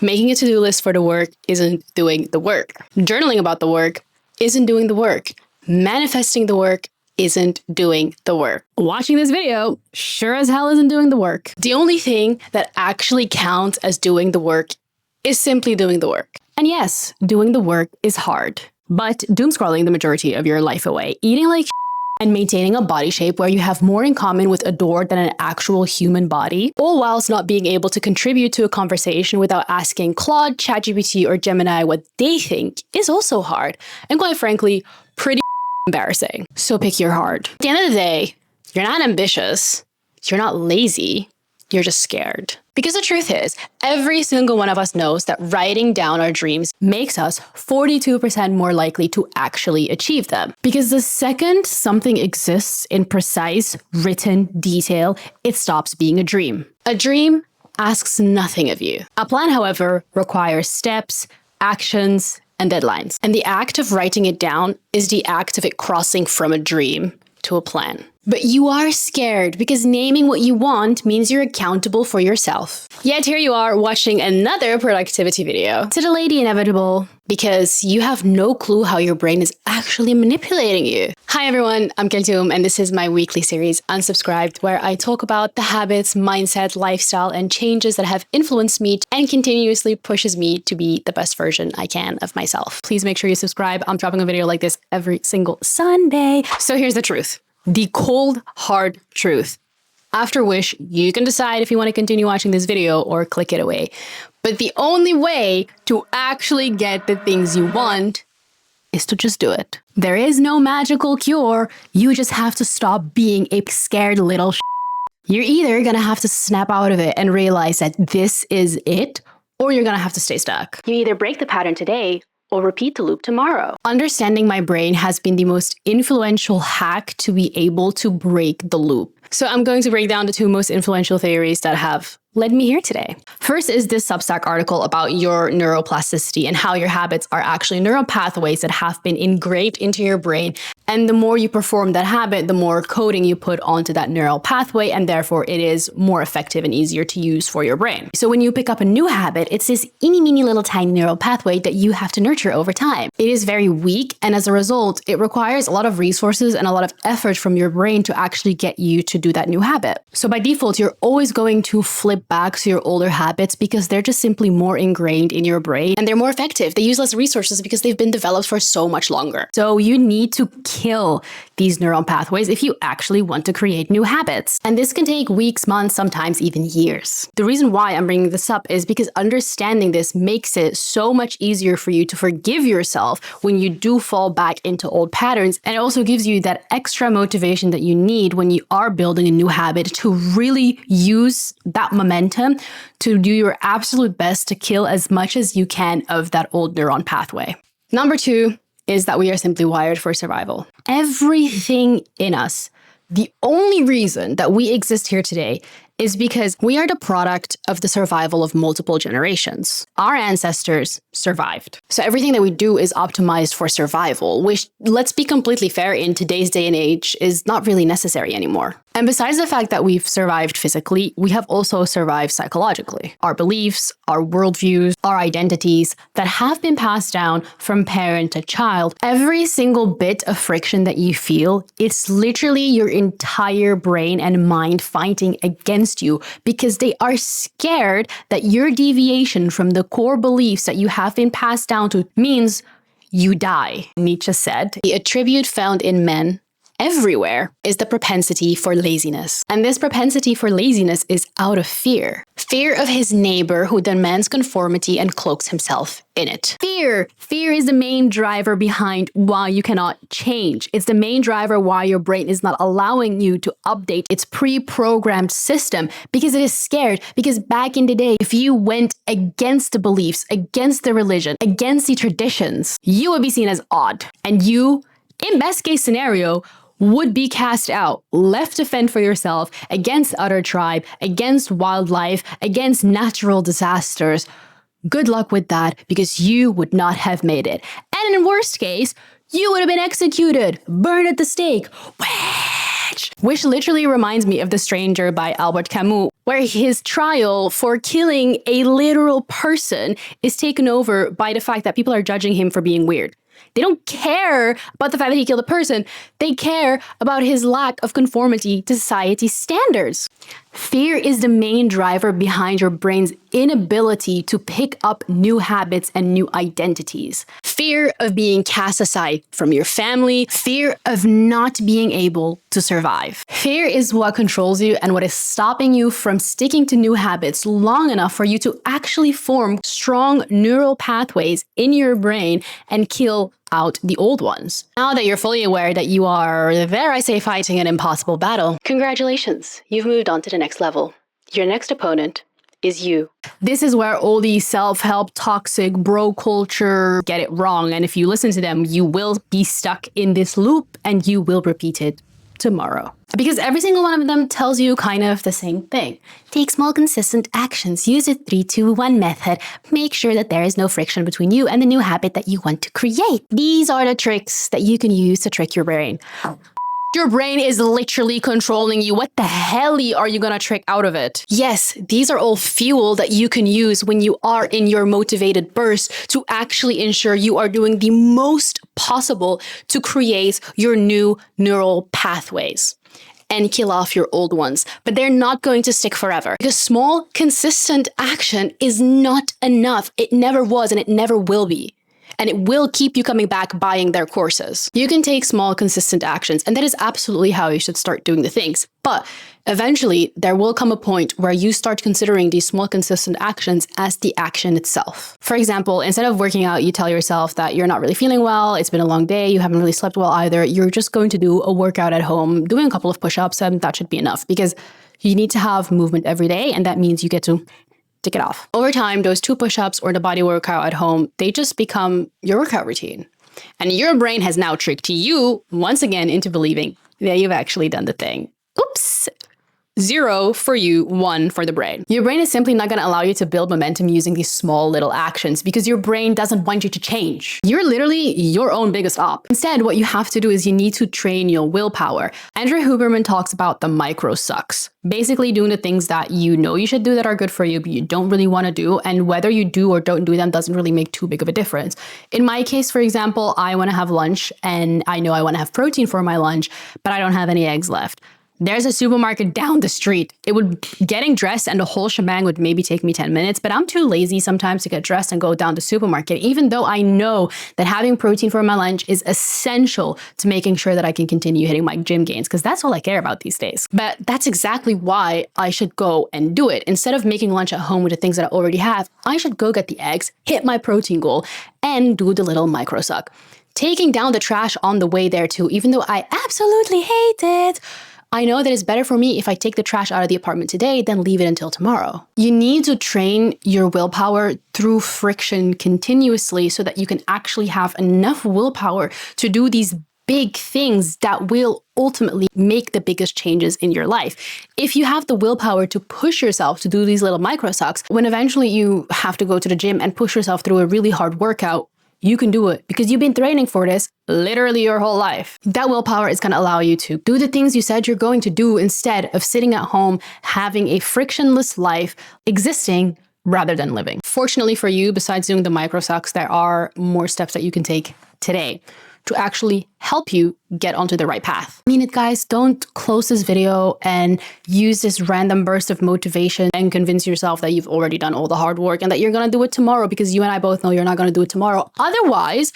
Making a to-do list for the work isn't doing the work. Journaling about the work isn't doing the work. Manifesting the work isn't doing the work. Watching this video sure as hell isn't doing the work. The only thing that actually counts as doing the work is simply doing the work. And yes, doing the work is hard. But doom scrolling the majority of your life away, eating like and maintaining a body shape where you have more in common with a door than an actual human body, all whilst not being able to contribute to a conversation without asking Claude, ChatGPT, or Gemini what they think is also hard, and quite frankly, pretty embarrassing. So pick your heart. At the end of the day, you're not ambitious, you're not lazy, you're just scared. Because the truth is, every single one of us knows that writing down our dreams makes us 42% more likely to actually achieve them. Because the second something exists in precise, written detail, it stops being a dream. A dream asks nothing of you. A plan, however, requires steps, actions, and deadlines. And the act of writing it down is the act of it crossing from a dream to a plan. But you are scared because naming what you want means you're accountable for yourself. Yet here you are watching another productivity video to delay the inevitable because you have no clue how your brain is actually manipulating you. Hi everyone, I'm Keltum and this is my weekly series Unsubscribed, where I talk about the habits, mindset, lifestyle, and changes that have influenced me and continuously pushes me to be the best version I can of myself. Please make sure you subscribe. I'm dropping a video like this every single Sunday. So here's the truth. The cold, hard truth. After which, you can decide if you want to continue watching this video or click it away. But the only way to actually get the things you want is to just do it. There is no magical cure. You just have to stop being a scared little You're either gonna have to snap out of it and realize that this is it, or you're gonna have to stay stuck. You either break the pattern today or repeat the loop tomorrow. Understanding my brain has been the most influential hack to be able to break the loop. So I'm going to break down the two most influential theories that have led me here today. First is this Substack article about your neuroplasticity and how your habits are actually neural pathways that have been engraved into your brain. And the more you perform that habit, the more coding you put onto that neural pathway, and therefore it is more effective and easier to use for your brain. So when you pick up a new habit, it's this eeny, little tiny neural pathway that you have to nurture over time. It is very weak, and as a result, it requires a lot of resources and a lot of effort from your brain to actually get you to do that new habit. So by default, you're always going to flip back to your older habits because they're just simply more ingrained in your brain and they're more effective. They use less resources because they've been developed for so much longer. So you need to kill these neural pathways if you actually want to create new habits. And this can take weeks, months, sometimes even years. The reason why I'm bringing this up is because understanding this makes it so much easier for you to forgive yourself when you do fall back into old patterns. And it also gives you that extra motivation that you need when you are building a new habit to really use that momentum to do your absolute best to kill as much as you can of that old neuron pathway. Number two is that we are simply wired for survival. Everything in us, the only reason that we exist here today is because we are the product of the survival of multiple generations. Our ancestors survived. So everything that we do is optimized for survival, which, let's be completely fair, in today's day and age is not really necessary anymore. And besides the fact that we've survived physically, we have also survived psychologically. Our beliefs, our worldviews, our identities that have been passed down from parent to child, every single bit of friction that you feel, it's literally your entire brain and mind fighting against you because they are scared that your deviation from the core beliefs that you have been passed down to means you die. Nietzsche said, the attribute found in men everywhere is the propensity for laziness. And this propensity for laziness is out of fear. Fear of his neighbor who demands conformity and cloaks himself in it. Fear is the main driver behind why you cannot change. It's the main driver why your brain is not allowing you to update its pre-programmed system because it is scared. Because back in the day, if you went against the beliefs, against the religion, against the traditions, you would be seen as odd. And you, in best case scenario, would be cast out, left to fend for yourself against other tribe, against wildlife, against natural disasters. Good luck with that because you would not have made it. And in worst case, you would have been executed, burned at the stake. bitch. Which literally reminds me of The Stranger by Albert Camus, where his trial for killing a literal person is taken over by the fact that people are judging him for being weird. They don't care about the fact that he killed a person. They care about his lack of conformity to society's standards. Fear is the main driver behind your brain's inability to pick up new habits and new identities. Fear of being cast aside from your family, fear of not being able to survive. Fear is what controls you and what is stopping you from sticking to new habits long enough for you to actually form strong neural pathways in your brain and kill out the old ones. Now that you're fully aware that you are, dare I say, fighting an impossible battle, congratulations, you've moved on to the next level. Your next opponent is you. This is where all these self-help, toxic, bro culture get it wrong. And if you listen to them, you will be stuck in this loop and you will repeat it tomorrow. Because every single one of them tells you kind of the same thing. Take small, consistent actions. Use a 3-2-1 method. Make sure that there is no friction between you and the new habit that you want to create. These are the tricks that you can use to trick your brain. Your brain is literally controlling you. What the hell are you gonna trick out of it? Yes, these are all fuel that you can use when you are in your motivated burst to actually ensure you are doing the most possible to create your new neural pathways and kill off your old ones. But they're not going to stick forever because small, consistent action is not enough. It never was and it never will be. And it will keep you coming back buying their courses. You can take small, consistent actions, and that is absolutely how you should start doing the things. But eventually, there will come a point where you start considering these small, consistent actions as the action itself. For example, instead of working out, you tell yourself that you're not really feeling well, it's been a long day, you haven't really slept well either, you're just going to do a workout at home, doing a couple of push-ups, and that should be enough because you need to have movement every day, and that means you get to tick it off. Over time, those 2 push-ups or the body workout at home, they just become your workout routine. And your brain has now tricked you once again into believing that you've actually done the thing. Oops. 0 for you, 1 for the brain. Your brain is simply not going to allow you to build momentum using these small little actions because your brain doesn't want you to change. You're literally your own biggest op. Instead, what you have to do is you need to train your willpower. Andrew Huberman talks about the micro sucks. Basically doing the things that you know you should do that are good for you, but you don't really want to do. And whether you do or don't do them doesn't really make too big of a difference. In my case, for example, I want to have lunch and I know I want to have protein for my lunch, but I don't have any eggs left. There's a supermarket down the street. Getting dressed and the whole shebang would maybe take me 10 minutes, but I'm too lazy sometimes to get dressed and go down the supermarket, even though I know that having protein for my lunch is essential to making sure that I can continue hitting my gym gains, because that's all I care about these days. But that's exactly why I should go and do it. Instead of making lunch at home with the things that I already have, I should go get the eggs, hit my protein goal, and do the little micro suck. Taking down the trash on the way there too, even though I absolutely hate it, I know that it's better for me if I take the trash out of the apartment today than leave it until tomorrow. You need to train your willpower through friction continuously so that you can actually have enough willpower to do these big things that will ultimately make the biggest changes in your life. If you have the willpower to push yourself to do these little micro sucks, when eventually you have to go to the gym and push yourself through a really hard workout, you can do it because you've been training for this literally your whole life. That willpower is going to allow you to do the things you said you're going to do instead of sitting at home, having a frictionless life, existing rather than living. Fortunately for you, besides doing the micro sucks, there are more steps that you can take today to actually help you get onto the right path. I mean it, guys, don't close this video and use this random burst of motivation and convince yourself that you've already done all the hard work and that you're gonna do it tomorrow, because you and I both know you're not gonna do it tomorrow. Otherwise,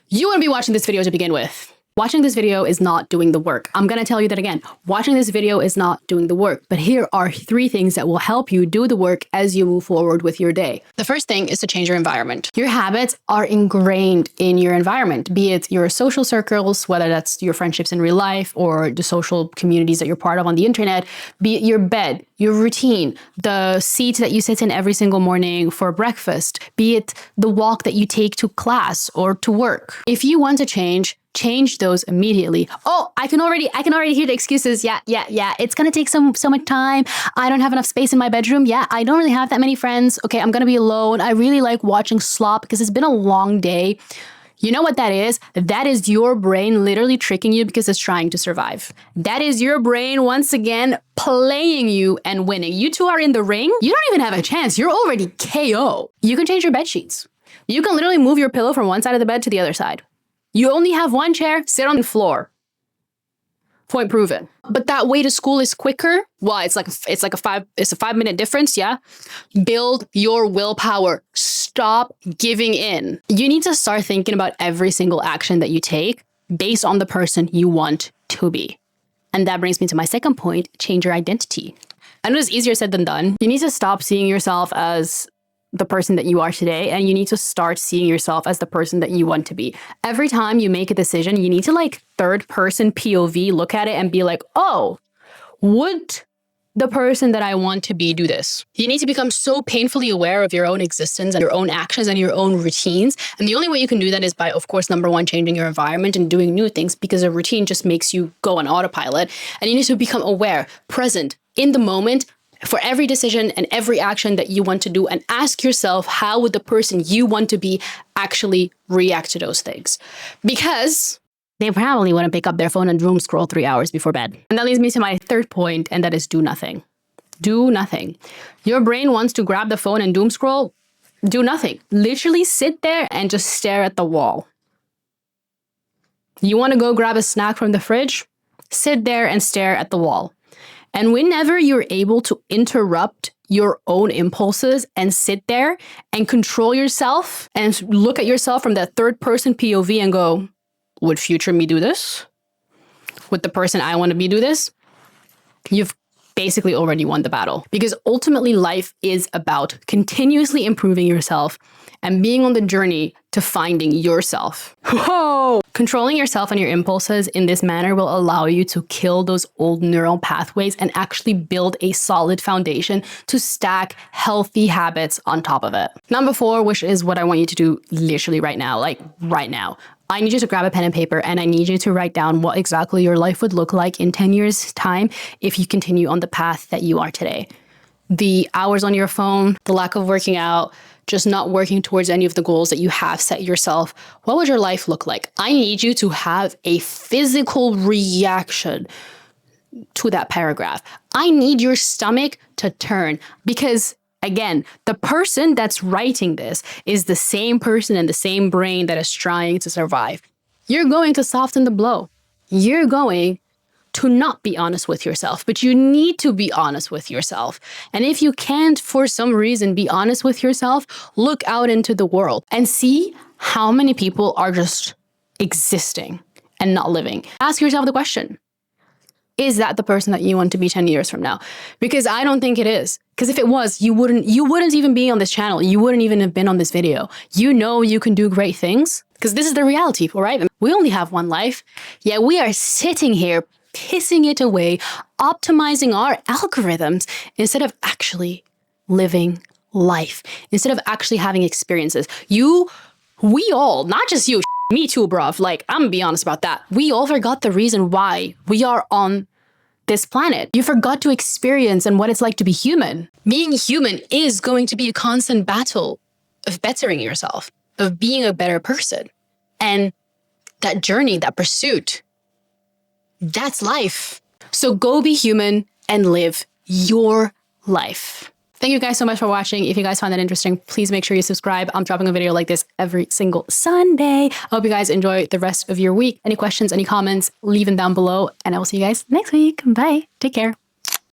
you wouldn't be watching this video to begin with. Watching this video is not doing the work. I'm gonna tell you that again. Watching this video is not doing the work, but here are 3 things that will help you do the work as you move forward with your day. The first thing is to change your environment. Your habits are ingrained in your environment, be it your social circles, whether that's your friendships in real life or the social communities that you're part of on the internet, be it your bed, your routine, the seat that you sit in every single morning for breakfast, be it the walk that you take to class or to work. If you want to change those immediately. Oh, I can already hear the excuses. Yeah. It's gonna take so much time. I don't have enough space in my bedroom. Yeah, I don't really have that many friends. Okay, I'm gonna be alone. I really like watching slop because it's been a long day. You know what that is? That is your brain literally tricking you because it's trying to survive. That is your brain once again playing you and winning. You two are in the ring. You don't even have a chance. You're already KO. You can change your bed sheets. You can literally move your pillow from one side of the bed to the other side. You only have one chair, sit on the floor. Point proven. But that way to school is quicker. Well, it's a 5-minute difference, yeah? Build your willpower. Stop giving in. You need to start thinking about every single action that you take based on the person you want to be. And that brings me to my second point, change your identity. I know it's easier said than done. You need to stop seeing yourself as the person that you are today, and you need to start seeing yourself as the person that you want to be. Every time you make a decision, you need to like third person POV, look at it and be like, oh, would the person that I want to be do this? You need to become so painfully aware of your own existence and your own actions and your own routines. And the only way you can do that is by, of course, number one, changing your environment and doing new things, because a routine just makes you go on autopilot. And you need to become aware, present, in the moment, for every decision and every action that you want to do, and ask yourself, how would the person you want to be actually react to those things? Because they probably wouldn't pick up their phone and doom scroll 3 hours before bed. And that leads me to my third point, and that is do nothing. Do nothing. Your brain wants to grab the phone and doom scroll. Do nothing. Literally sit there and just stare at the wall. You want to go grab a snack from the fridge? Sit there and stare at the wall. And whenever you're able to interrupt your own impulses and sit there and control yourself and look at yourself from that third person POV and go, would future me do this? Would the person I want to be do this? You've basically already won the battle, because ultimately life is about continuously improving yourself and being on the journey to finding yourself. Whoa! Controlling yourself and your impulses in this manner will allow you to kill those old neural pathways and actually build a solid foundation to stack healthy habits on top of it. Number 4, which is what I want you to do literally right now, like right now. I need you to grab a pen and paper, and I need you to write down what exactly your life would look like in 10 years' time if you continue on the path that you are today. The hours on your phone, the lack of working out, just not working towards any of the goals that you have set yourself. What would your life look like? I need you to have a physical reaction to that paragraph. I need your stomach to turn, because again, the person that's writing this is the same person and the same brain that is trying to survive. You're going to soften the blow. You're going to not be honest with yourself, but you need to be honest with yourself. And if you can't, for some reason, be honest with yourself, look out into the world and see how many people are just existing and not living. Ask yourself the question, is that the person that you want to be 10 years from now? Because I don't think it is. Because if it was, you wouldn't even be on this channel. You wouldn't even have been on this video. You know you can do great things, because this is the reality, all right? We only have one life, yet we are sitting here pissing it away, optimizing our algorithms instead of actually living life, instead of actually having experiences. We all, not just you, me too, bruv. Like, I'm gonna be honest about that. We all forgot the reason why we are on this planet. You forgot to experience and what it's like to be human. Being human is going to be a constant battle of bettering yourself, of being a better person. And that journey, that pursuit, that's life. So go be human and live your life. Thank you guys so much for watching. If you guys found that interesting, please make sure you subscribe. I'm dropping a video like this every single Sunday. I hope you guys enjoy the rest of your week. Any questions, any comments, leave them down below. And I will see you guys next week. Bye. Take care.